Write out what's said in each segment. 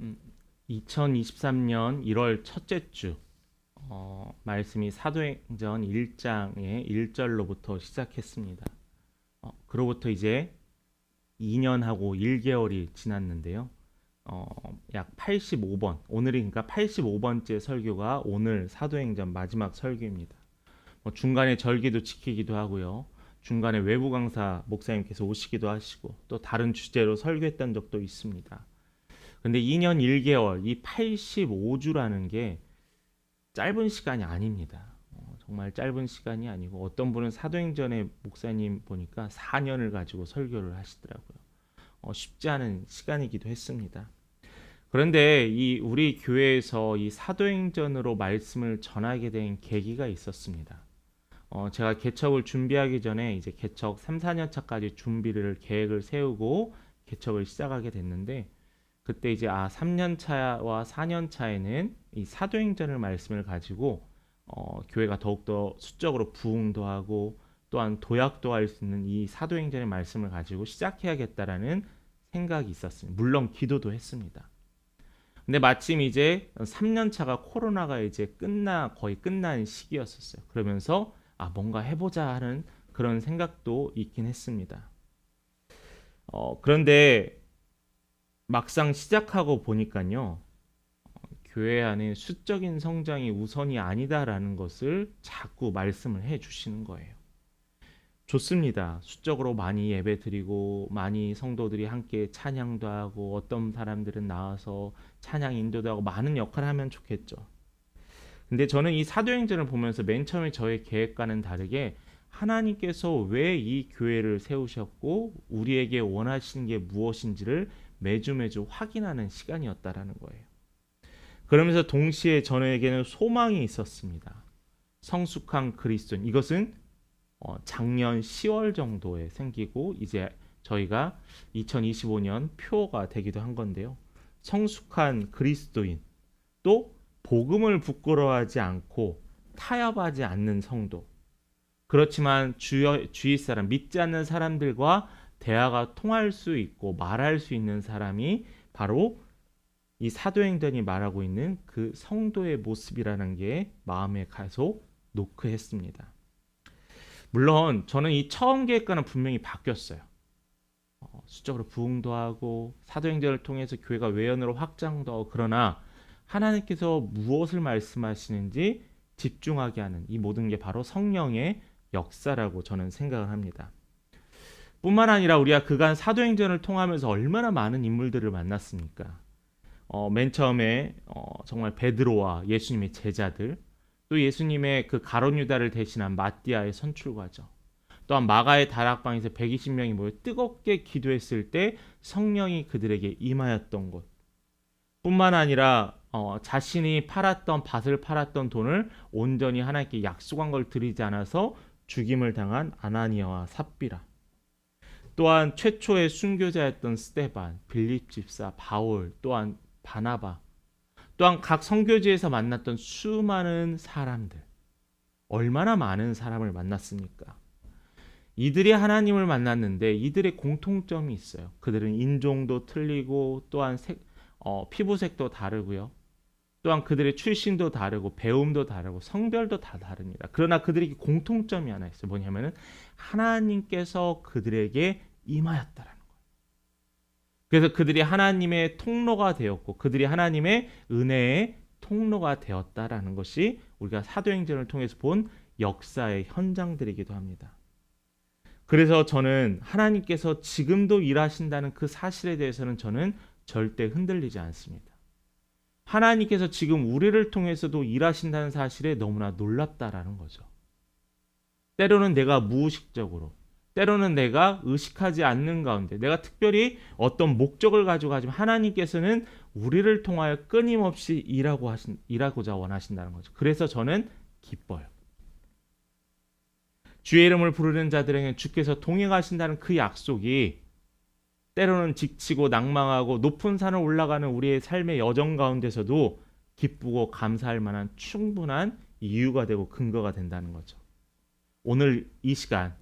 음, 2023년 1월 첫째 주 말씀이 사도행전 1장의 1절로부터 시작했습니다. 그로부터 이제 2년하고 1개월이 지났는데요. 약 85번, 오늘이 그러니까 85번째 설교가 오늘 사도행전 마지막 설교입니다. 중간에 절기도 지키기도 하고요. 중간에 외부 강사 목사님께서 오시기도 하시고 또 다른 주제로 설교했던 적도 있습니다. 근데 2년 1개월, 이 85주라는 게 짧은 시간이 아닙니다. 정말 짧은 시간이 아니고 어떤 분은 사도행전의 목사님 보니까 4년을 가지고 설교를 하시더라고요. 쉽지 않은 시간이기도 했습니다. 그런데 이 우리 교회에서 이 사도행전으로 말씀을 전하게 된 계기가 있었습니다. 제가 개척을 준비하기 전에 이제 개척 3, 4년 차까지 준비를 계획을 세우고 개척을 시작하게 됐는데 그때 이제 3년 차와 4년 차에는 이 사도행전을 말씀을 가지고 교회가 더욱더 수적으로 부흥도 하고 또한 도약도 할 수 있는 이 사도행전의 말씀을 가지고 시작해야겠다라는 생각이 있었습니다. 물론 기도도 했습니다. 근데 마침 이제 3년 차가 코로나가 이제 거의 끝난 시기였었어요. 그러면서 뭔가 해보자 하는 그런 생각도 있긴 했습니다. 그런데 막상 시작하고 보니까요. 교회 안에 수적인 성장이 우선이 아니다라는 것을 자꾸 말씀을 해 주시는 거예요. 좋습니다. 수적으로 많이 예배 드리고 많이 성도들이 함께 찬양도 하고 어떤 사람들은 나와서 찬양 인도도 하고 많은 역할을 하면 좋겠죠. 근데 저는 이 사도행전을 보면서 맨 처음에 저의 계획과는 다르게 하나님께서 왜 이 교회를 세우셨고 우리에게 원하시는 게 무엇인지를 매주 확인하는 시간이었다라는 거예요. 그러면서 동시에 저에게는 소망이 있었습니다. 성숙한 그리스도인. 이것은 작년 10월 정도에 생기고 이제 저희가 2025년 표가 되기도 한 건데요. 성숙한 그리스도인. 또 복음을 부끄러워하지 않고 타협하지 않는 성도. 그렇지만 주위 사람, 믿지 않는 사람들과 대화가 통할 수 있고 말할 수 있는 사람이 바로 이 사도행전이 말하고 있는 그 성도의 모습이라는 게 마음에 계속 노크했습니다. 물론 저는 이 처음 계획과는 분명히 바뀌었어요. 수적으로 부흥도 하고 사도행전을 통해서 교회가 외연으로 확장도 하고 그러나 하나님께서 무엇을 말씀하시는지 집중하게 하는 이 모든 게 바로 성령의 역사라고 저는 생각을 합니다. 뿐만 아니라 우리가 그간 사도행전을 통하면서 얼마나 많은 인물들을 만났습니까? 맨 처음에 정말 베드로와 예수님의 제자들, 또 예수님의 그 가룟 유다를 대신한 마띠아의 선출과정, 또한 마가의 다락방에서 120명이 모여 뜨겁게 기도했을 때 성령이 그들에게 임하였던 곳. 뿐만 아니라 자신이 밭을 팔았던 돈을 온전히 하나님께 약속한 걸 드리지 않아서 죽임을 당한 아나니아와 삽비라. 또한 최초의 순교자였던 스데반, 빌립 집사, 바울, 또한 바나바, 또한 각 선교지에서 만났던 수많은 사람들, 얼마나 많은 사람을 만났습니까? 이들이 하나님을 만났는데 이들의 공통점이 있어요. 그들은 인종도 틀리고 또한 피부색도 다르고요. 또한 그들의 출신도 다르고 배움도 다르고 성별도 다 다릅니다. 그러나 그들에게 공통점이 하나 있어요. 뭐냐면은 하나님께서 그들에게 임하였다라는 거예요. 그래서 그들이 하나님의 통로가 되었고 그들이 하나님의 은혜의 통로가 되었다라는 것이 우리가 사도행전을 통해서 본 역사의 현장들이기도 합니다. 그래서 저는 하나님께서 지금도 일하신다는 그 사실에 대해서는 저는 절대 흔들리지 않습니다. 하나님께서 지금 우리를 통해서도 일하신다는 사실에 너무나 놀랍다라는 거죠. 때로는 내가 무의식적으로, 때로는 내가 의식하지 않는 가운데 내가 특별히 어떤 목적을 가지고 하지만 하나님께서는 우리를 통하여 끊임없이 일하고자 원하신다는 거죠. 그래서 저는 기뻐요. 주의 이름을 부르는 자들에게 주께서 동행하신다는 그 약속이 때로는 지치고 낭망하고 높은 산을 올라가는 우리의 삶의 여정 가운데서도 기쁘고 감사할 만한 충분한 이유가 되고 근거가 된다는 거죠. 오늘 이 시간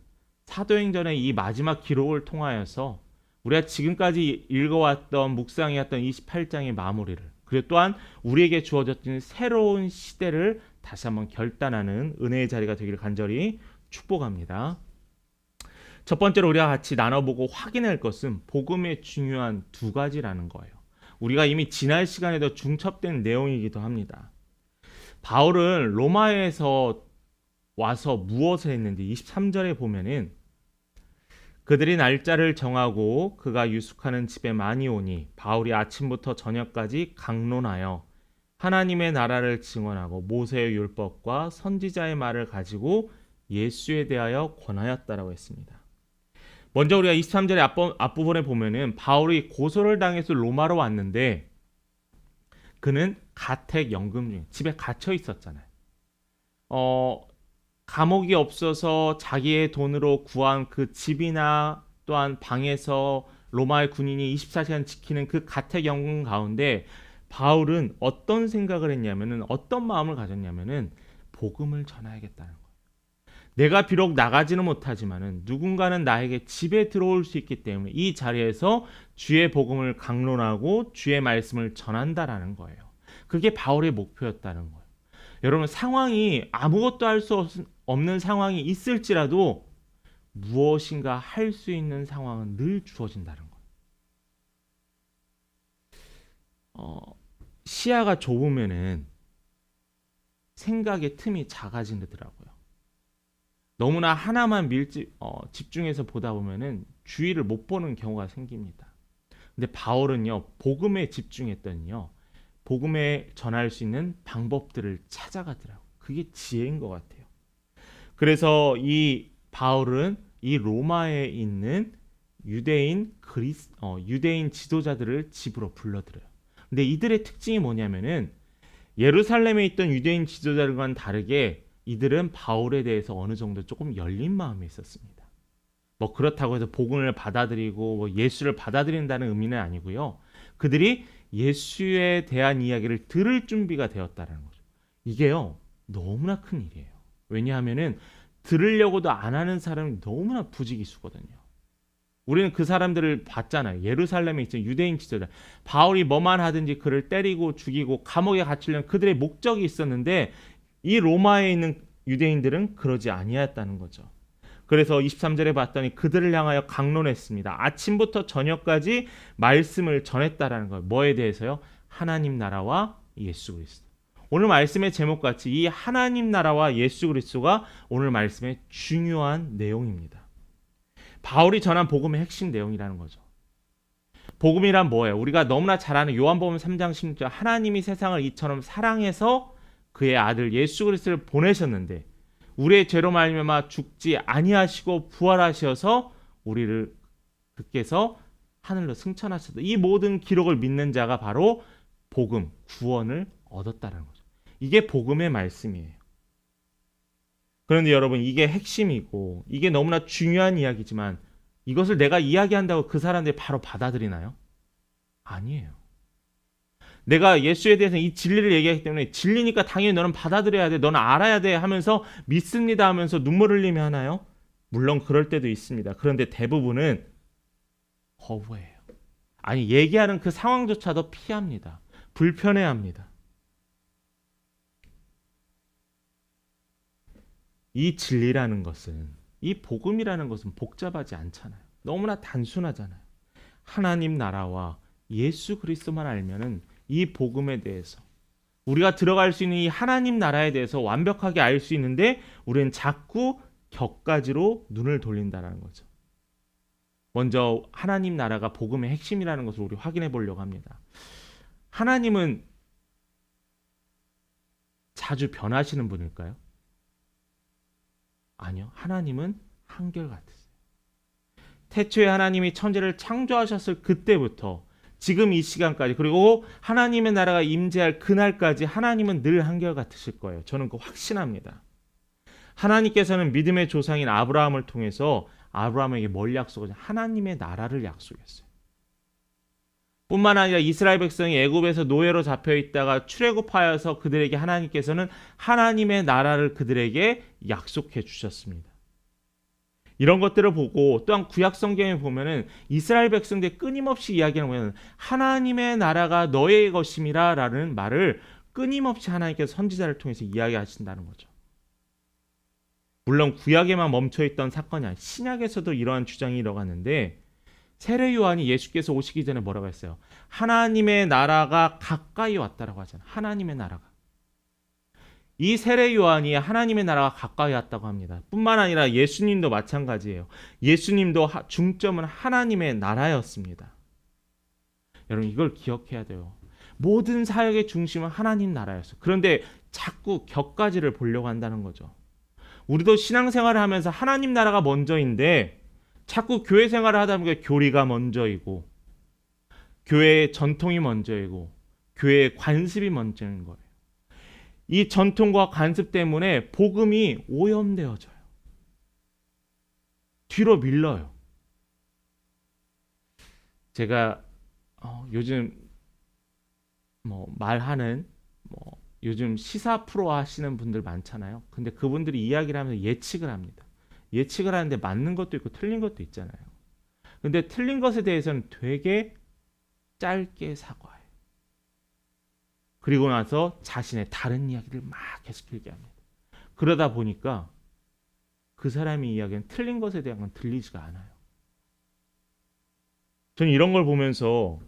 사도행전의 이 마지막 기록을 통하여서 우리가 지금까지 읽어왔던 묵상해왔던 28장의 마무리를, 그리고 또한 우리에게 주어졌던 새로운 시대를 다시 한번 결단하는 은혜의 자리가 되기를 간절히 축복합니다. 첫 번째로 우리가 같이 나눠보고 확인할 것은 복음의 중요한 두 가지라는 거예요. 우리가 이미 지난 시간에도 중첩된 내용이기도 합니다. 바울은 로마에서 와서 무엇을 했는지 23절에 보면은 그들이 날짜를 정하고 그가 유숙하는 집에 많이 오니 바울이 아침부터 저녁까지 강론하여 하나님의 나라를 증언하고 모세의 율법과 선지자의 말을 가지고 예수에 대하여 권하였다라고 했습니다. 먼저 우리가 23절의 앞부분에 보면은 바울이 고소를 당해서 로마로 왔는데 그는 가택 연금 중에 집에 갇혀 있었잖아요. 감옥이 없어서 자기의 돈으로 구한 그 집이나 또한 방에서 로마의 군인이 24시간 지키는 그 가택 연금 가운데 바울은 어떤 생각을 했냐면은, 어떤 마음을 가졌냐면은 복음을 전하야겠다는 거예요. 내가 비록 나가지는 못하지만은 누군가는 나에게 집에 들어올 수 있기 때문에 이 자리에서 주의 복음을 강론하고 주의 말씀을 전한다라는 거예요. 그게 바울의 목표였다는 거예요. 여러분, 상황이 아무것도 할 수 없는 상황이 있을지라도 무엇인가 할 수 있는 상황은 늘 주어진다는 거예요. 시야가 좁으면은 생각의 틈이 작아지더라고요. 너무나 하나만 집중해서 보다 보면은 주위를 못 보는 경우가 생깁니다. 근데 바울은요, 복음에 집중했더니요, 복음에 전할 수 있는 방법들을 찾아가더라고요. 그게 지혜인 것 같아요. 그래서 이 바울은 이 로마에 있는 유대인 지도자들을 집으로 불러들여요. 근데 이들의 특징이 뭐냐면은 예루살렘에 있던 유대인 지도자들과는 다르게 이들은 바울에 대해서 어느 정도 조금 열린 마음이 있었습니다. 뭐 그렇다고 해서 복음을 받아들이고 뭐 예수를 받아들인다는 의미는 아니고요. 그들이 예수에 대한 이야기를 들을 준비가 되었다는 거죠. 이게요, 너무나 큰 일이에요. 왜냐하면은 들으려고도 안 하는 사람이 너무나 부지기수거든요. 우리는 그 사람들을 봤잖아요. 예루살렘에 있던 유대인 지도자. 바울이 뭐만 하든지 그를 때리고 죽이고 감옥에 갇히려는 그들의 목적이 있었는데 이 로마에 있는 유대인들은 그러지 아니했다는 거죠. 그래서 23절에 봤더니 그들을 향하여 강론했습니다. 아침부터 저녁까지 말씀을 전했다라는 거예요. 뭐에 대해서요? 하나님 나라와 예수 그리스도. 오늘 말씀의 제목같이 이 하나님 나라와 예수 그리스도가 오늘 말씀의 중요한 내용입니다. 바울이 전한 복음의 핵심 내용이라는 거죠. 복음이란 뭐예요? 우리가 너무나 잘 아는 요한복음 3장 16절, 하나님이 세상을 이처럼 사랑해서 그의 아들 예수 그리스도를 보내셨는데 우리의 죄로 말미암아 죽지 아니하시고 부활하셔서 우리를 그께서 하늘로 승천하셨다. 이 모든 기록을 믿는 자가 바로 복음, 구원을 얻었다는 거죠. 이게 복음의 말씀이에요. 그런데 여러분, 이게 핵심이고 이게 너무나 중요한 이야기지만 이것을 내가 이야기한다고 그 사람들이 바로 받아들이나요? 아니에요. 내가 예수에 대해서 이 진리를 얘기하기 때문에 진리니까 당연히 너는 받아들여야 돼, 너는 알아야 돼 하면서 믿습니다 하면서 눈물 흘리며 하나요? 물론 그럴 때도 있습니다. 그런데 대부분은 거부해요. 아니, 얘기하는 그 상황조차도 피합니다. 불편해합니다. 이 진리라는 것은, 이 복음이라는 것은 복잡하지 않잖아요. 너무나 단순하잖아요. 하나님 나라와 예수 그리스도만 알면은 이 복음에 대해서, 우리가 들어갈 수 있는 이 하나님 나라에 대해서 완벽하게 알 수 있는데 우리는 자꾸 격가지로 눈을 돌린다는 거죠. 먼저 하나님 나라가 복음의 핵심이라는 것을 우리 확인해 보려고 합니다. 하나님은 자주 변하시는 분일까요? 아니요. 하나님은 한결같으세요. 태초에 하나님이 천지를 창조하셨을 그때부터 지금 이 시간까지, 그리고 하나님의 나라가 임재할 그날까지 하나님은 늘 한결같으실 거예요. 저는 그거 확신합니다. 하나님께서는 믿음의 조상인 아브라함을 통해서 아브라함에게 뭘 약속하죠? 하나님의 나라를 약속했어요. 뿐만 아니라 이스라엘 백성이 애굽에서 노예로 잡혀 있다가 출애굽하여서 그들에게 하나님께서는 하나님의 나라를 그들에게 약속해 주셨습니다. 이런 것들을 보고 또한 구약 성경에 보면은 이스라엘 백성들 끊임없이 이야기하는 거는 하나님의 나라가 너의 것임이라라는 말을 끊임없이 하나님께서 선지자를 통해서 이야기하신다는 거죠. 물론 구약에만 멈춰 있던 사건이 아니라 신약에서도 이러한 주장이 일어났는데 세례 요한이 예수께서 오시기 전에 뭐라고 했어요? 하나님의 나라가 가까이 왔다라고 하잖아요. 하나님의 나라가. 이 세례 요한이 하나님의 나라가 가까이 왔다고 합니다. 뿐만 아니라 예수님도 마찬가지예요. 예수님도 중점은 하나님의 나라였습니다. 여러분 이걸 기억해야 돼요. 모든 사역의 중심은 하나님 나라였어요. 그런데 자꾸 격가지를 보려고 한다는 거죠. 우리도 신앙생활을 하면서 하나님 나라가 먼저인데 자꾸 교회 생활을 하다 보니까 교리가 먼저이고 교회의 전통이 먼저이고 교회의 관습이 먼저인 거예요. 이 전통과 관습 때문에 복음이 오염되어져요. 뒤로 밀려요. 제가 요즘 말하는 요즘 시사 프로 하시는 분들 많잖아요. 근데 그분들이 이야기를 하면서 예측을 합니다. 예측을 하는데 맞는 것도 있고 틀린 것도 있잖아요. 근데 틀린 것에 대해서는 되게 짧게 사과해요. 그리고 나서 자신의 다른 이야기를 막 계속 얘기합니다. 그러다 보니까 그 사람이 이야기는 틀린 것에 대한 건 들리지가 않아요. 저는 이런 걸 보면서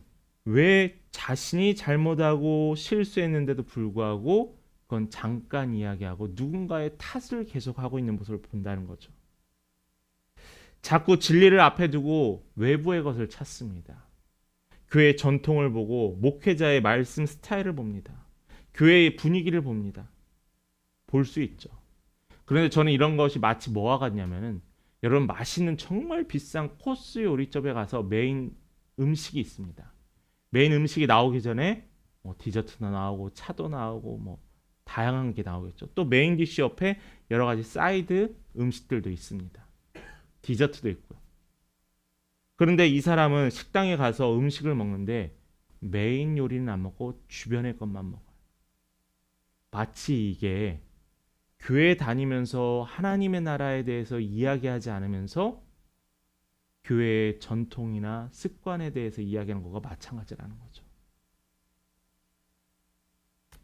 왜 자신이 잘못하고 실수했는데도 불구하고 그건 잠깐 이야기하고 누군가의 탓을 계속하고 있는 모습을 본다는 거죠. 자꾸 진리를 앞에 두고 외부의 것을 찾습니다. 교회의 전통을 보고 목회자의 말씀 스타일을 봅니다. 교회의 분위기를 봅니다. 볼 수 있죠. 그런데 저는 이런 것이 마치 뭐와 같냐면은 여러분 맛있는 정말 비싼 코스 요리집에 가서 메인 음식이 있습니다. 메인 음식이 나오기 전에 디저트도 나오고 차도 나오고 다양한 게 나오겠죠. 또 메인 디시 옆에 여러 가지 사이드 음식들도 있습니다. 디저트도 있고요. 그런데 이 사람은 식당에 가서 음식을 먹는데 메인 요리는 안 먹고 주변의 것만 먹어요. 마치 이게 교회 다니면서 하나님의 나라에 대해서 이야기하지 않으면서 교회의 전통이나 습관에 대해서 이야기하는 것과 마찬가지라는 거죠.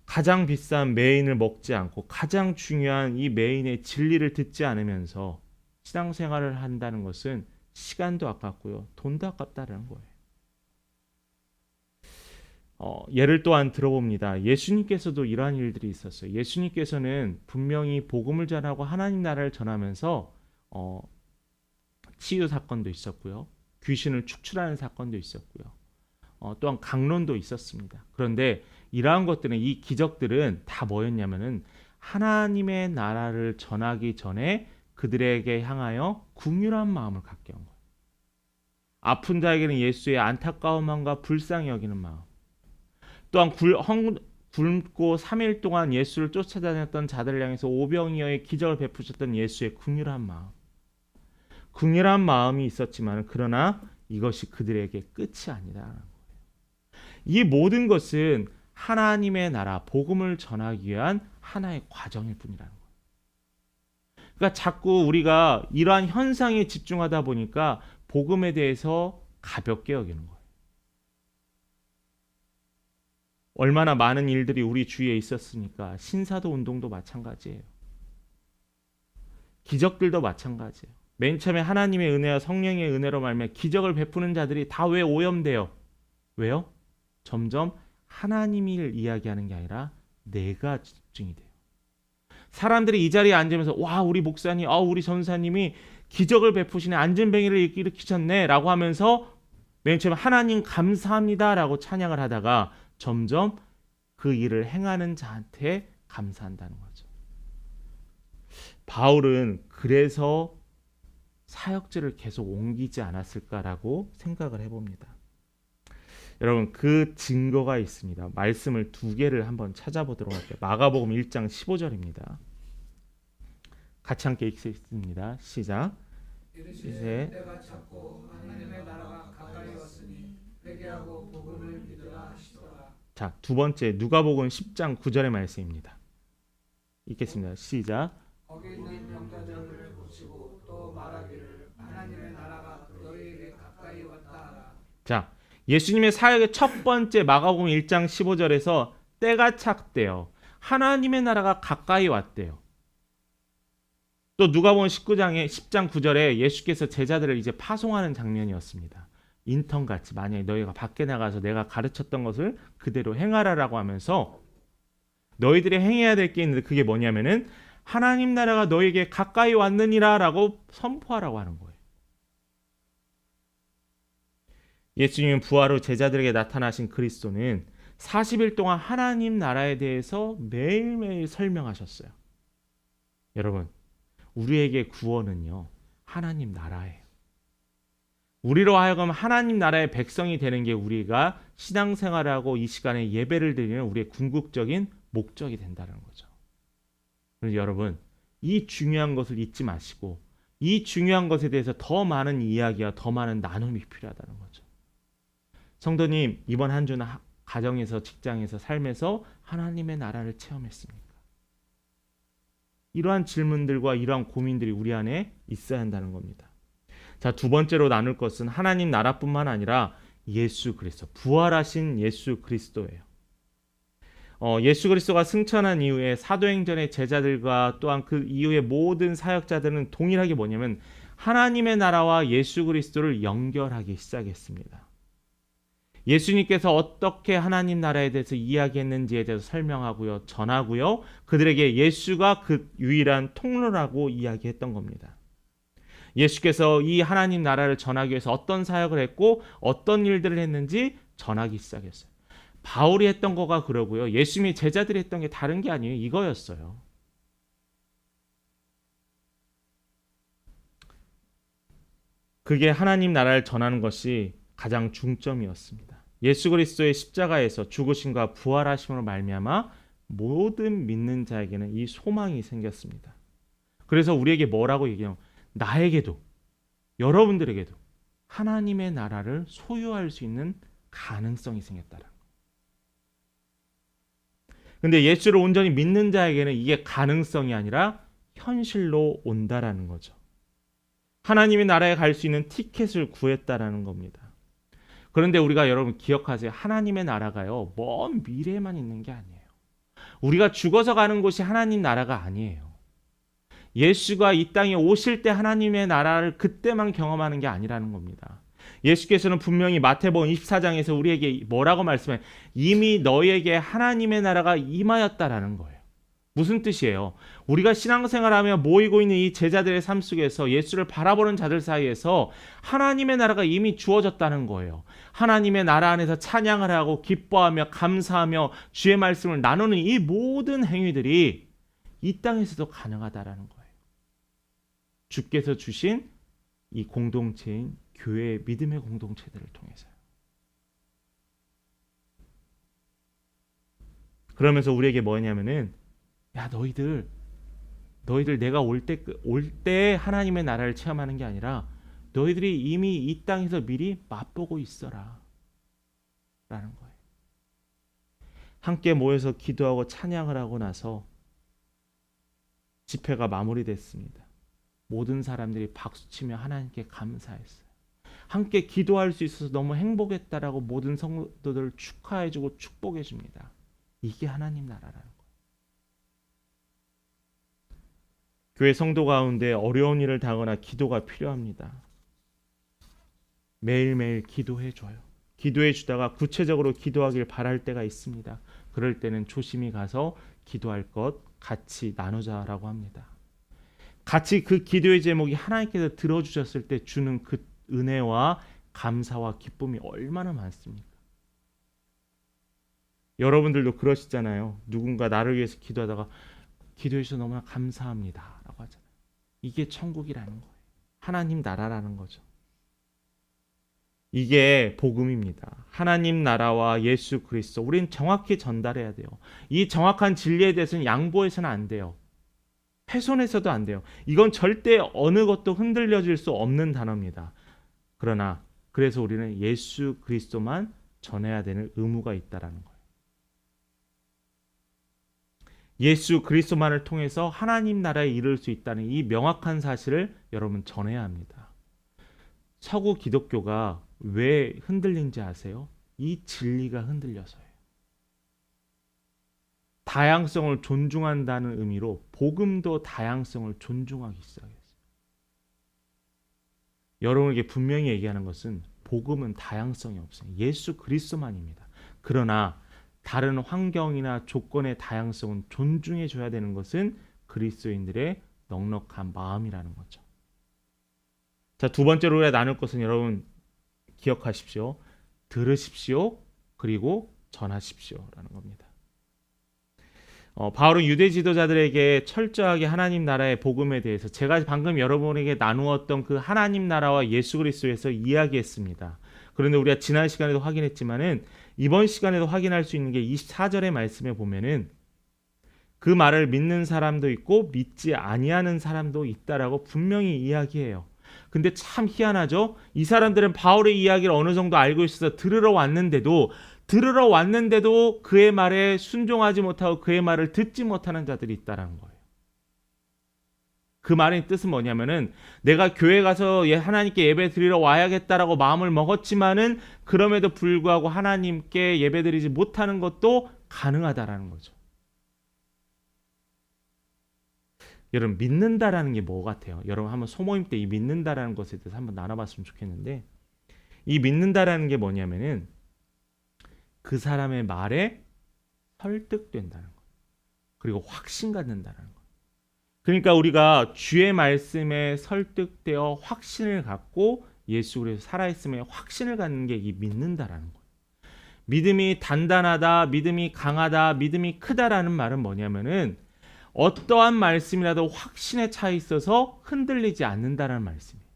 가장 비싼 메인을 먹지 않고 가장 중요한 이 메인의 진리를 듣지 않으면서 신앙생활을 한다는 것은 시간도 아깝고요. 돈도 아깝다는 거예요. 예를 또한 들어봅니다. 예수님께서도 이러한 일들이 있었어요. 예수님께서는 분명히 복음을 전하고 하나님 나라를 전하면서 치유 사건도 있었고요. 귀신을 축출하는 사건도 있었고요. 또한 강론도 있었습니다. 그런데 이러한 것들은 이 기적들은 다 뭐였냐면은 하나님의 나라를 전하기 전에 그들에게 향하여 긍휼한 마음을 갖게 한 거예요. 아픈 자에게는 예수의 안타까운 마음과 불쌍히 여기는 마음. 또한 굶고 3일 동안 예수를 쫓아다녔던 자들을 향해서 오병이어의 기적을 베푸셨던 예수의 긍휼한 마음. 긍휼한 마음이 있었지만 그러나 이것이 그들에게 끝이 아니라는 거예요. 이 모든 것은 하나님의 나라, 복음을 전하기 위한 하나의 과정일 뿐이라는 거예요. 그러니까 자꾸 우리가 이러한 현상에 집중하다 보니까 복음에 대해서 가볍게 여기는 거예요. 얼마나 많은 일들이 우리 주위에 있었으니까 신사도 운동도 마찬가지예요. 기적들도 마찬가지예요. 맨 처음에 하나님의 은혜와 성령의 은혜로 말미암아 기적을 베푸는 자들이 다 왜 오염돼요? 왜요? 점점 하나님을 이야기하는 게 아니라 내가 집중이 돼요. 사람들이 이 자리에 앉으면서 와 우리 목사님, 우리 전사님이 기적을 베푸시네, 안전뱅이를 일으키셨네 라고 하면서 맨 처음에 하나님 감사합니다 라고 찬양을 하다가 점점 그 일을 행하는 자한테 감사한다는 거죠. 바울은 그래서 사역지를 계속 옮기지 않았을까라고 생각을 해봅니다. 여러분 그 증거가 있습니다. 말씀을 두 개를 한번 찾아보도록 할게요. 마가복음 1장 15절입니다. 같이 함께 읽겠습니다. 시작. 이제 때가 찼고 하나님의 나라가 가까이 왔으니 회개하고 복음을 믿으라 하시더라. 자, 두 번째 누가복음 10장 9절의 말씀입니다. 읽겠습니다. 시작. 거기 있는 병자들을 고치고 또 말하기를 자, 예수님의 사역의 첫 번째 마가복음 1장 15절에서 때가 찼대요. 하나님의 나라가 가까이 왔대요. 또 누가복음 10장 9절에 예수께서 제자들을 이제 파송하는 장면이었습니다. 인턴같이 만약에 너희가 밖에 나가서 내가 가르쳤던 것을 그대로 행하라라고 하면서 너희들이 행해야 될 게 있는데 그게 뭐냐면은 하나님 나라가 너희에게 가까이 왔느니라라고 선포하라고 하는 거예요. 예수님은 부활 후 제자들에게 나타나신 그리스도는 40일 동안 하나님 나라에 대해서 매일매일 설명하셨어요. 여러분, 우리에게 구원은요, 하나님 나라예요. 우리로 하여금 하나님 나라의 백성이 되는 게 우리가 신앙생활하고 이 시간에 예배를 드리는 우리의 궁극적인 목적이 된다는 거죠. 그래서 여러분, 이 중요한 것을 잊지 마시고 이 중요한 것에 대해서 더 많은 이야기와 더 많은 나눔이 필요하다는 거죠. 성도님, 이번 한 주는 가정에서, 직장에서, 삶에서 하나님의 나라를 체험했습니까? 이러한 질문들과 이러한 고민들이 우리 안에 있어야 한다는 겁니다. 자, 두 번째로 나눌 것은 하나님 나라뿐만 아니라 예수 그리스도, 부활하신 예수 그리스도예요. 예수 그리스도가 승천한 이후에 사도행전의 제자들과 또한 그 이후의 모든 사역자들은 동일하게 뭐냐면 하나님의 나라와 예수 그리스도를 연결하기 시작했습니다. 예수님께서 어떻게 하나님 나라에 대해서 이야기했는지에 대해서 설명하고요, 전하고요, 그들에게 예수가 그 유일한 통로라고 이야기했던 겁니다. 예수께서 이 하나님 나라를 전하기 위해서 어떤 사역을 했고 어떤 일들을 했는지 전하기 시작했어요. 바울이 했던 거가 그러고요, 예수님이 제자들이 했던 게 다른 게 아니에요. 이거였어요. 그게 하나님 나라를 전하는 것이 가장 중점이었습니다. 예수 그리스도의 십자가에서 죽으심과 부활하심으로 말미암아 모든 믿는 자에게는 이 소망이 생겼습니다. 그래서 우리에게 뭐라고 얘기해요? 나에게도, 여러분들에게도 하나님의 나라를 소유할 수 있는 가능성이 생겼다는 거예요. 근데 예수를 온전히 믿는 자에게는 이게 가능성이 아니라 현실로 온다라는 거죠. 하나님의 나라에 갈 수 있는 티켓을 구했다라는 겁니다. 그런데 우리가 여러분 기억하세요. 하나님의 나라가요, 먼 미래에만 있는 게 아니에요. 우리가 죽어서 가는 곳이 하나님 나라가 아니에요. 예수가 이 땅에 오실 때 하나님의 나라를 그때만 경험하는 게 아니라는 겁니다. 예수께서는 분명히 마태복음 24장에서 우리에게 뭐라고 말씀해요? 이미 너희에게 하나님의 나라가 임하였다라는 거예요. 무슨 뜻이에요? 우리가 신앙생활하며 모이고 있는 이 제자들의 삶 속에서 예수를 바라보는 자들 사이에서 하나님의 나라가 이미 주어졌다는 거예요. 하나님의 나라 안에서 찬양을 하고 기뻐하며 감사하며 주의 말씀을 나누는 이 모든 행위들이 이 땅에서도 가능하다라는 거예요. 주께서 주신 이 공동체인 교회의 믿음의 공동체들을 통해서요. 그러면서 우리에게 뭐냐면은, 야, 너희들 내가 올 때 하나님의 나라를 체험하는 게 아니라 너희들이 이미 이 땅에서 미리 맛보고 있어라 라는 거예요. 함께 모여서 기도하고 찬양을 하고 나서 집회가 마무리됐습니다. 모든 사람들이 박수치며 하나님께 감사했어요. 함께 기도할 수 있어서 너무 행복했다라고 모든 성도들을 축하해주고 축복해줍니다. 이게 하나님 나라라는 거예요. 교회 성도 가운데 어려운 일을 당하거나 기도가 필요합니다. 매일매일 기도해줘요. 기도해주다가 구체적으로 기도하길 바랄 때가 있습니다. 그럴 때는 조심히 가서 기도할 것 같이 나누자라고 합니다. 같이 그 기도의 제목이 하나님께서 들어주셨을 때 주는 그 은혜와 감사와 기쁨이 얼마나 많습니까? 여러분들도 그러시잖아요. 누군가 나를 위해서 기도하다가 기도해 주셔서 너무나 감사합니다 라고 하잖아요. 이게 천국이라는 거예요. 하나님 나라라는 거죠. 이게 복음입니다. 하나님 나라와 예수 그리스도, 우리는 정확히 전달해야 돼요. 이 정확한 진리에 대해서는 양보해서는 안 돼요. 훼손해서도 안 돼요. 이건 절대 어느 것도 흔들려질 수 없는 단어입니다. 그러나 그래서 우리는 예수 그리스도만 전해야 되는 의무가 있다라는 거예요. 예수 그리스도만을 통해서 하나님 나라에 이를 수 있다는 이 명확한 사실을 여러분 전해야 합니다. 서구 기독교가 왜 흔들린지 아세요? 이 진리가 흔들려서예요. 다양성을 존중한다는 의미로 복음도 다양성을 존중하기 시작했어요. 여러분에게 분명히 얘기하는 것은 복음은 다양성이 없어요. 예수 그리스도만입니다. 그러나 다른 환경이나 조건의 다양성은 존중해 줘야 되는 것은 그리스도인들의 넉넉한 마음이라는 거죠. 자, 두 번째로 우리가 나눌 것은 여러분 기억하십시오. 들으십시오. 그리고 전하십시오라는 겁니다. 바울은 유대 지도자들에게 철저하게 하나님 나라의 복음에 대해서 제가 방금 여러분에게 나누었던 그 하나님 나라와 예수 그리스도에서 이야기했습니다. 그런데 우리가 지난 시간에도 확인했지만은 이번 시간에도 확인할 수 있는 게 24절의 말씀에 보면은 그 말을 믿는 사람도 있고 믿지 아니하는 사람도 있다라고 분명히 이야기해요. 근데 참 희한하죠? 이 사람들은 바울의 이야기를 어느 정도 알고 있어서 들으러 왔는데도 그의 말에 순종하지 못하고 그의 말을 듣지 못하는 자들이 있다는 거예요. 그 말의 뜻은 뭐냐면은 내가 교회 가서 하나님께 예배 드리러 와야겠다라고 마음을 먹었지만은 그럼에도 불구하고 하나님께 예배 드리지 못하는 것도 가능하다라는 거죠. 여러분 믿는다라는 게 뭐 같아요? 여러분 한번 소모임 때 이 믿는다라는 것에 대해서 한번 나눠봤으면 좋겠는데 이 믿는다라는 게 뭐냐면은 그 사람의 말에 설득된다는 거. 그리고 확신 갖는다는 거. 그러니까 우리가 주의 말씀에 설득되어 확신을 갖고 예수 그리스도 살아있음에 확신을 갖는 게 이 믿는다라는 거예요. 믿음이 단단하다, 믿음이 강하다, 믿음이 크다라는 말은 뭐냐면은 어떠한 말씀이라도 확신에 차 있어서 흔들리지 않는다라는 말씀이에요.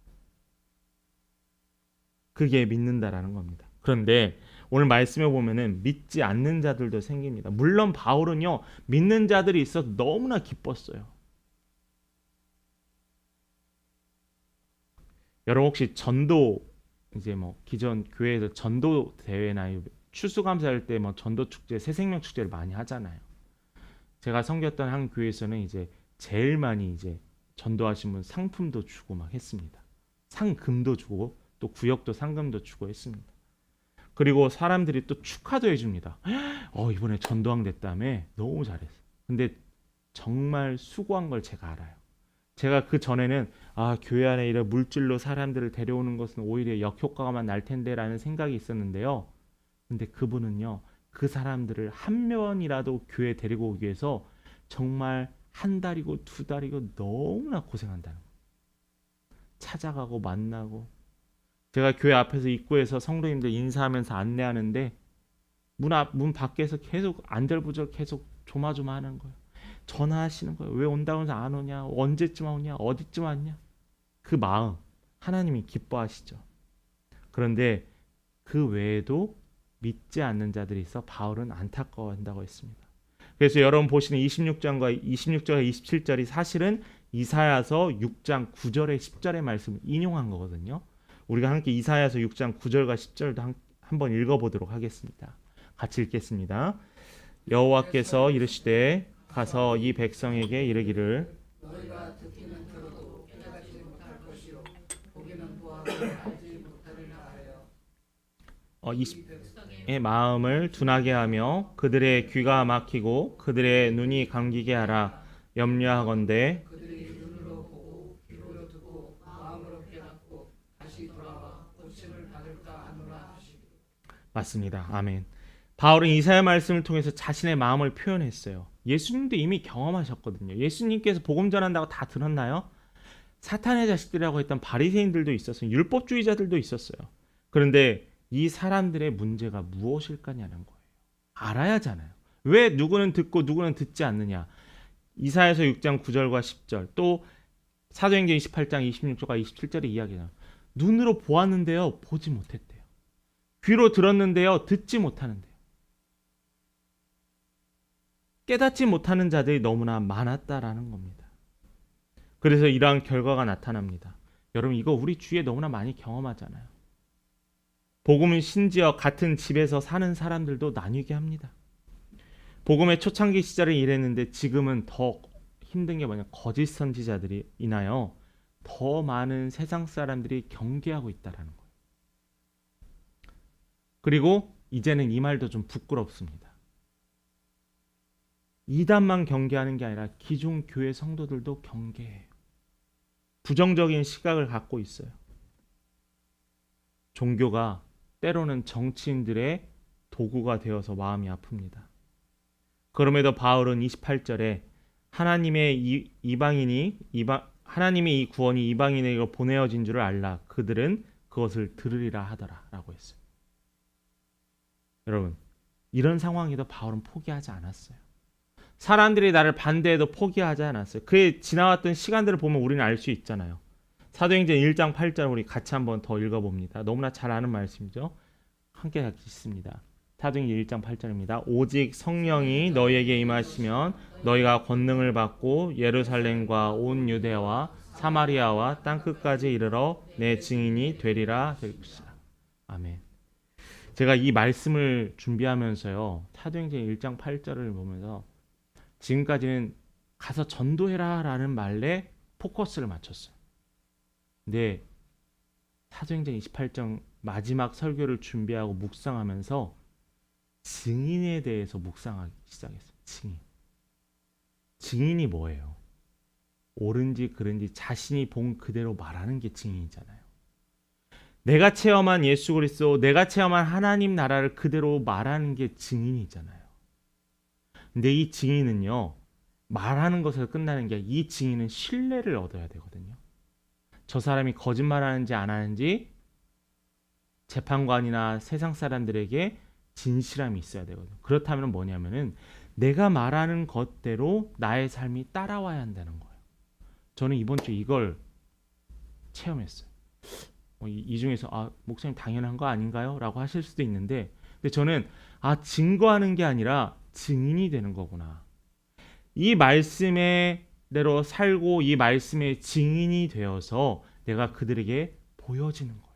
그게 믿는다라는 겁니다. 그런데 오늘 말씀에 보면은 믿지 않는 자들도 생깁니다. 물론 바울은요 믿는 자들이 있어 너무나 기뻤어요. 여러분 혹시 전도 이제 뭐 기존 교회에서 전도 대회나 추수감사할 때 뭐 전도 축제, 새생명 축제를 많이 하잖아요. 제가 섬겼던 한 교회에서는 이제 제일 많이 이제 전도하신 분 상품도 주고 막 했습니다. 상금도 주고 또 구역도 상금도 주고 했습니다. 그리고 사람들이 또 축하도 해줍니다. 이번에 전도왕 됐다며 너무 잘했어. 근데 정말 수고한 걸 제가 알아요. 제가 그 전에는 교회 안에 이런 물질로 사람들을 데려오는 것은 오히려 역효과만 날 텐데라는 생각이 있었는데요. 근데 그분은요. 그 사람들을 한 명이라도 교회에 데리고 오기 위해서 정말 한 달이고 두 달이고 너무나 고생한다는 거예요. 찾아가고 만나고 제가 교회 앞에서 입구에서 성도님들 인사하면서 안내하는데 문 밖에서 계속 안절부절 계속 조마조마하는 거예요. 전화하시는 거예요. 왜 온다고 해서 안 오냐? 언제쯤 오냐? 어디쯤 왔냐? 그 마음 하나님이 기뻐하시죠. 그런데 그 외에도 믿지 않는 자들이 있어 바울은 안타까워한다고 했습니다. 그래서 여러분 보시는 26절과 27절이 사실은 이사야서 6장 9절에 10절의 말씀을 인용한 거거든요. 우리가 함께 이사야서 6장 9절과 10절도 한번 읽어보도록 하겠습니다. 같이 읽겠습니다. 여호와께서 이르시되 가서 이 백성에게 이르기를 너희가 듣기는 들어도 깨닫지 못할 것이요 보기는 보아도 알지 못하리라 하여 의 마음을 둔하게 하며 그들의 귀가 막히고 그들의 눈이 감기게 하라. 염려하건대 그들이 눈으로 보고 귀로 듣고 마음으로 깨닫고 다시 돌아와 고침을 받을까 하노라 하시기로. 맞습니다. 아멘. 바울은 이사야 말씀을 통해서 자신의 마음을 표현했어요. 예수님도 이미 경험하셨거든요. 예수님께서 복음 전한다고 다 들었나요? 사탄의 자식들이라고 했던 바리새인들도 있었어요. 율법주의자들도 있었어요. 그런데 이 사람들의 문제가 무엇일까냐는 거예요. 알아야잖아요. 왜 누구는 듣고 누구는 듣지 않느냐. 이사야서 6장 9절과 10절 또 사도행전 28장 26절과 27절의 이야기는 눈으로 보았는데요. 보지 못했대요. 귀로 들었는데요. 듣지 못하는데요. 깨닫지 못하는 자들이 너무나 많았다라는 겁니다. 그래서 이러한 결과가 나타납니다. 여러분 이거 우리 주위에 너무나 많이 경험하잖아요. 복음은 심지어 같은 집에서 사는 사람들도 나뉘게 합니다. 복음의 초창기 시절에 이랬는데 지금은 더 힘든 게 뭐냐 거짓 선지자들이 인하여 더 많은 세상 사람들이 경계하고 있다라는 거예요. 그리고 이제는 이 말도 좀 부끄럽습니다. 이단만 경계하는 게 아니라 기존 교회 성도들도 경계해요. 부정적인 시각을 갖고 있어요. 종교가 때로는 정치인들의 도구가 되어서 마음이 아픕니다. 그럼에도 바울은 28절에 하나님의 하나님의 이 구원이 이방인에게 보내어진 줄을 알라. 그들은 그것을 들으리라 하더라라고 했어요. 여러분, 이런 상황에도 바울은 포기하지 않았어요. 사람들이 나를 반대해도 포기하지 않았어요. 그의 지나왔던 시간들을 보면 우리는 알 수 있잖아요. 사도행전 1장 8절 우리 같이 한번 더 읽어봅니다. 너무나 잘 아는 말씀이죠. 함께 같이 읽습니다. 사도행전 1장 8절입니다. 오직 성령이 너희에게 임하시면 너희가 권능을 받고 예루살렘과 온 유대와 사마리아와 땅끝까지 이르러 내 증인이 되리라 될 것이라. 아멘. 제가 이 말씀을 준비하면서요. 사도행전 1장 8절을 보면서 지금까지는 가서 전도해라 라는 말에 포커스를 맞췄어요. 근데 사도행전 28장 마지막 설교를 준비하고 묵상하면서 증인에 대해서 묵상하기 시작했어요. 증인이 뭐예요? 옳은지 그른지 자신이 본 그대로 말하는 게 증인이잖아요. 내가 체험한 예수 그리스도, 내가 체험한 하나님 나라를 그대로 말하는 게 증인이잖아요. 근데 이 증인은요, 말하는 것에서 끝나는 게 이 증인은 신뢰를 얻어야 되거든요. 저 사람이 거짓말하는지 안 하는지 재판관이나 세상 사람들에게 진실함이 있어야 되거든요. 그렇다면 뭐냐면은 내가 말하는 것대로 나의 삶이 따라와야 한다는 거예요. 저는 이번 주 이걸 체험했어요. 이 중에서 목사님 당연한 거 아닌가요? 라고 하실 수도 있는데 근데 저는 증거하는 게 아니라 증인이 되는 거구나. 이 말씀대로 살고 이 말씀의 증인이 되어서 내가 그들에게 보여지는 거예요.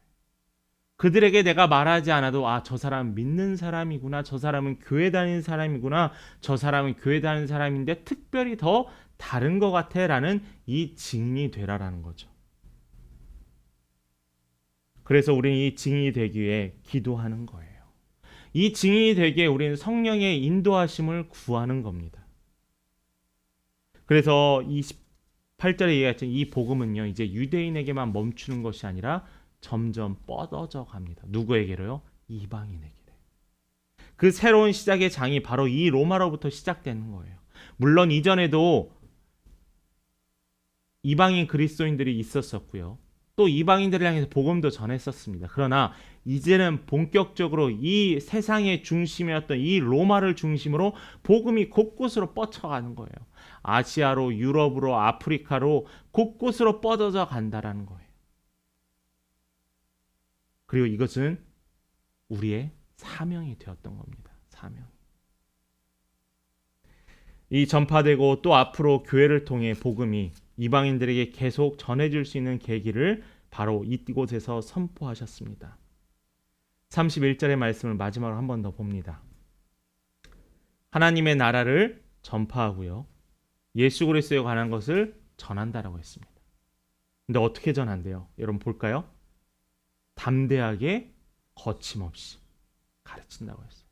그들에게 내가 말하지 않아도 저 사람 믿는 사람이구나. 저 사람은 교회 다니는 사람이구나. 저 사람은 교회 다니는 사람인데 특별히 더 다른 것 같아 라는 이 증인이 되라라는 거죠. 그래서 우리는 이 증인이 되기 위해 기도하는 거예요. 이 증인이 되기에 우리는 성령의 인도하심을 구하는 겁니다. 그래서 28절에 얘기했던 이 복음은요, 이제 유대인에게만 멈추는 것이 아니라 점점 뻗어져 갑니다. 누구에게로요? 이방인에게. 그 새로운 시작의 장이 바로 이 로마로부터 시작되는 거예요. 물론 이전에도 이방인 그리스도인들이 있었었고요. 또 이방인들을 향해서 복음도 전했었습니다. 그러나 이제는 본격적으로 이 세상의 중심이었던 이 로마를 중심으로 복음이 곳곳으로 뻗쳐가는 거예요. 아시아로, 유럽으로, 아프리카로 곳곳으로 뻗어져 간다라는 거예요. 그리고 이것은 우리의 사명이 되었던 겁니다. 사명. 이 전파되고 또 앞으로 교회를 통해 복음이 이방인들에게 계속 전해질 수 있는 계기를 바로 이곳에서 선포하셨습니다. 31절의 말씀을 마지막으로 한 번 더 봅니다. 하나님의 나라를 전파하고요. 예수 그리스도에 관한 것을 전한다라고 했습니다. 근데 어떻게 전한대요? 여러분 볼까요? 담대하게 거침없이 가르친다고 했어요.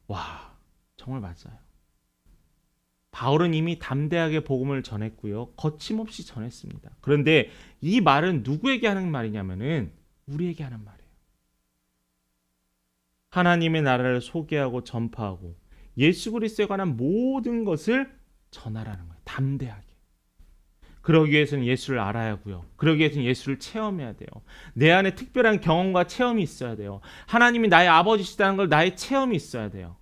와, 정말 맞아요. 바울은 이미 담대하게 복음을 전했고요. 거침없이 전했습니다. 그런데 이 말은 누구에게 하는 말이냐면은 우리에게 하는 말이에요. 하나님의 나라를 소개하고 전파하고 예수 그리스도에 관한 모든 것을 전하라는 거예요. 담대하게. 그러기 위해서는 예수를 알아야 하고요. 그러기 위해서는 예수를 체험해야 돼요. 내 안에 특별한 경험과 체험이 있어야 돼요. 하나님이 나의 아버지시다는 걸 나의 체험이 있어야 돼요.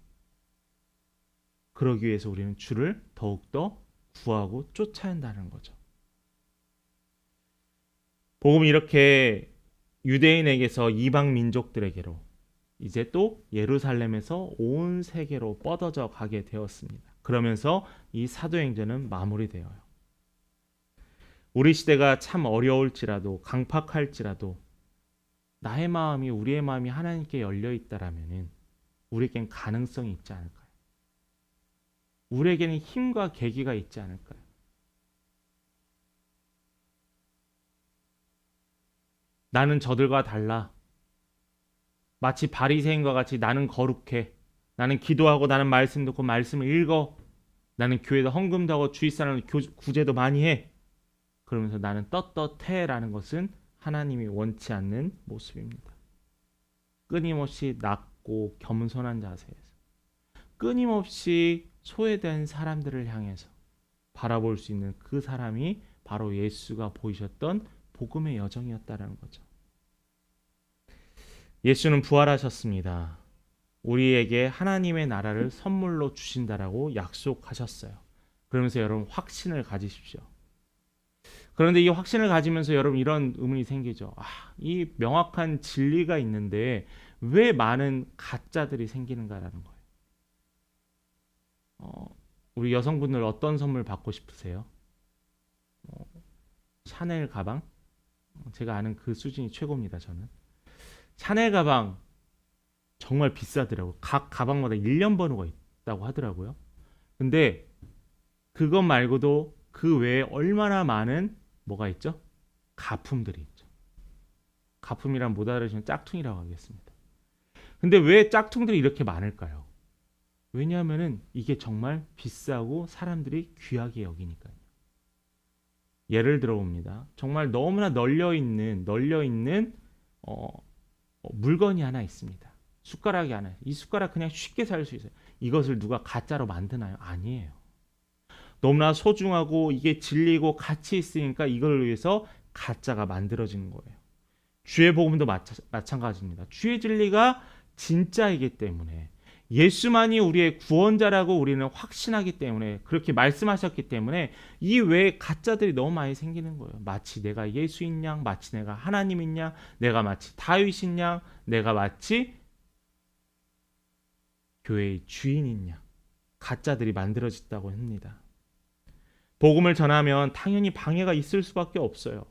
그러기 위해서 우리는 주를 더욱더 구하고 쫓아야 한다는 거죠. 복음이 이렇게 유대인에게서 이방 민족들에게로 이제 또 예루살렘에서 온 세계로 뻗어져 가게 되었습니다. 그러면서 이 사도행전은 마무리되어요. 우리 시대가 참 어려울지라도 강팍할지라도 나의 마음이 우리의 마음이 하나님께 열려 있다라면은 우리에겐 가능성이 있지 않을까요? 우리에게는 힘과 계기가 있지 않을까요? 나는 저들과 달라. 마치 바리새인과 같이 나는 거룩해. 나는 기도하고 나는 말씀 듣고 말씀을 읽어. 나는 교회도 헌금도 하고 주위 사람을 구제도 많이 해. 그러면서 나는 떳떳해라는 것은 하나님이 원치 않는 모습입니다. 끊임없이 낮고 겸손한 자세에서 끊임없이 소외된 사람들을 향해서 바라볼 수 있는 그 사람이 바로 예수가 보이셨던 복음의 여정이었다라는 거죠. 예수는 부활하셨습니다. 우리에게 하나님의 나라를 선물로 주신다라고 약속하셨어요. 그러면서 여러분 확신을 가지십시오. 그런데 이 확신을 가지면서 여러분 이런 의문이 생기죠. 이 명확한 진리가 있는데 왜 많은 가짜들이 생기는가라는 거예요. 우리 여성분들 어떤 선물 받고 싶으세요? 샤넬 가방? 제가 아는 그 수준이 최고입니다. 저는 샤넬 가방 정말 비싸더라고요. 각 가방마다 1년 번호가 있다고 하더라고요. 근데 그것 말고도 그 외에 얼마나 많은 뭐가 있죠? 가품들이 있죠. 가품이란 못 알아주시면 짝퉁이라고 하겠습니다. 근데 왜 짝퉁들이 이렇게 많을까요? 왜냐하면은 이게 정말 비싸고 사람들이 귀하게 여기니까요. 예를 들어 봅니다. 정말 너무나 널려 있는 물건이 하나 있습니다. 숟가락이 하나. 이 숟가락 그냥 쉽게 살 수 있어요. 이것을 누가 가짜로 만드나요? 아니에요. 너무나 소중하고 이게 진리고 가치 있으니까 이걸 위해서 가짜가 만들어지는 거예요. 주의 복음도 마찬가지입니다. 주의 진리가 진짜이기 때문에 예수만이 우리의 구원자라고 우리는 확신하기 때문에 그렇게 말씀하셨기 때문에 이 외에 가짜들이 너무 많이 생기는 거예요. 마치 내가 예수인 양, 마치 내가 하나님인 양, 내가 마치 다윗인 양, 내가 마치 교회의 주인인 양, 가짜들이 만들어졌다고 합니다. 복음을 전하면 당연히 방해가 있을 수밖에 없어요.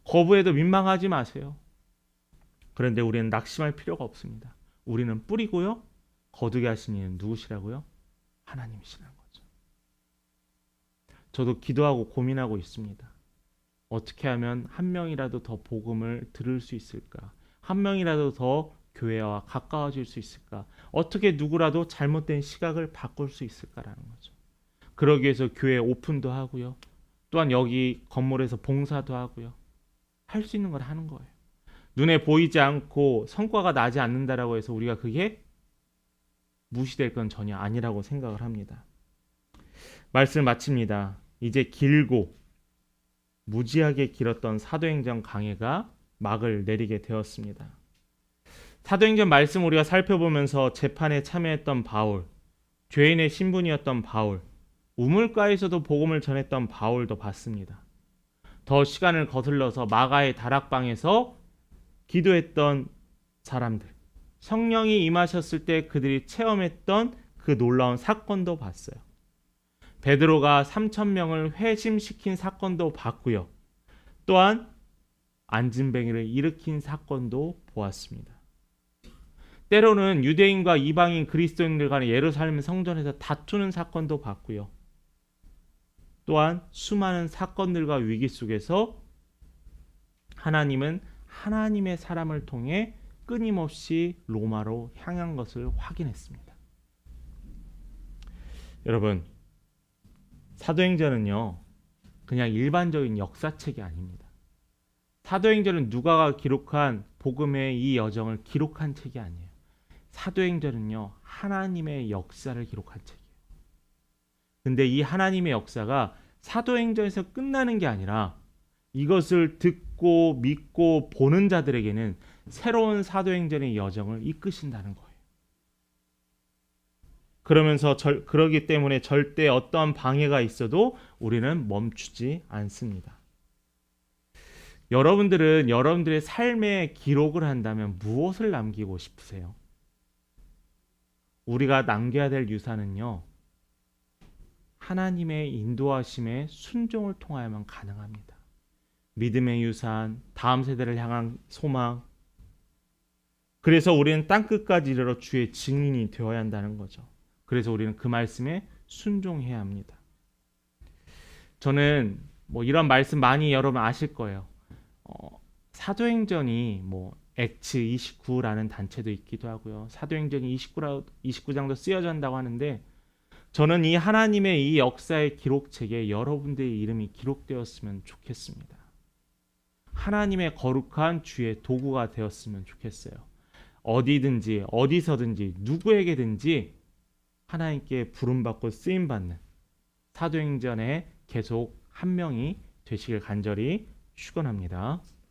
거부해도 민망하지 마세요. 그런데 우리는 낙심할 필요가 없습니다. 우리는 뿌리고요. 거두게 하신 이는 누구시라고요? 하나님이시라는 거죠. 저도 기도하고 고민하고 있습니다. 어떻게 하면 한 명이라도 더 복음을 들을 수 있을까? 한 명이라도 더 교회와 가까워질 수 있을까? 어떻게 누구라도 잘못된 시각을 바꿀 수 있을까라는 거죠. 그러기 위해서 교회 오픈도 하고요. 또한 여기 건물에서 봉사도 하고요. 할 수 있는 걸 하는 거예요. 눈에 보이지 않고 성과가 나지 않는다라고 해서 우리가 그게 무시될 건 전혀 아니라고 생각을 합니다. 말씀을 마칩니다. 이제 길고 무지하게 길었던 사도행전 강해가 막을 내리게 되었습니다. 사도행전 말씀 우리가 살펴보면서 재판에 참여했던 바울, 죄인의 신분이었던 바울, 우물가에서도 복음을 전했던 바울도 봤습니다. 더 시간을 거슬러서 마가의 다락방에서 기도했던 사람들, 성령이 임하셨을 때 그들이 체험했던 그 놀라운 사건도 봤어요. 베드로가 3,000명을 회심시킨 사건도 봤고요. 또한 안진뱅이를 일으킨 사건도 보았습니다. 때로는 유대인과 이방인 그리스도인들 간의 예루살렘 성전에서 다투는 사건도 봤고요. 또한 수많은 사건들과 위기 속에서 하나님은 하나님의 사람을 통해 끊임없이 로마로 향한 것을 확인했습니다. 여러분, 사도행전은요, 그냥 일반적인 역사책이 아닙니다. 사도행전은 누가가 기록한 복음의 이 여정을 기록한 책이 아니에요. 사도행전은요, 하나님의 역사를 기록한 책이에요. 근데 이 하나님의 역사가 사도행전에서 끝나는 게 아니라 이것을 듣고 믿고 보는 자들에게는 새로운 사도행전의 여정을 이끄신다는 거예요. 그러면서 그러기 때문에 절대 어떠한 방해가 있어도 우리는 멈추지 않습니다. 여러분들은 여러분들의 삶의 기록을 한다면 무엇을 남기고 싶으세요? 우리가 남겨야 될 유산은요, 하나님의 인도하심에 순종을 통하여만 가능합니다. 믿음의 유산, 다음 세대를 향한 소망. 그래서 우리는 땅끝까지 이르러 주의 증인이 되어야 한다는 거죠. 그래서 우리는 그 말씀에 순종해야 합니다. 저는 이런 말씀 많이 여러분 아실 거예요. 사도행전이 액츠 29라는 단체도 있기도 하고요. 사도행전 29장도 쓰여져 한다고 하는데 저는 이 하나님의 이 역사의 기록책에 여러분들의 이름이 기록되었으면 좋겠습니다. 하나님의 거룩한 주의 도구가 되었으면 좋겠어요. 어디든지 어디서든지 누구에게든지 하나님께 부름받고 쓰임받는 사도행전에 계속 한 명이 되시길 간절히 축원합니다.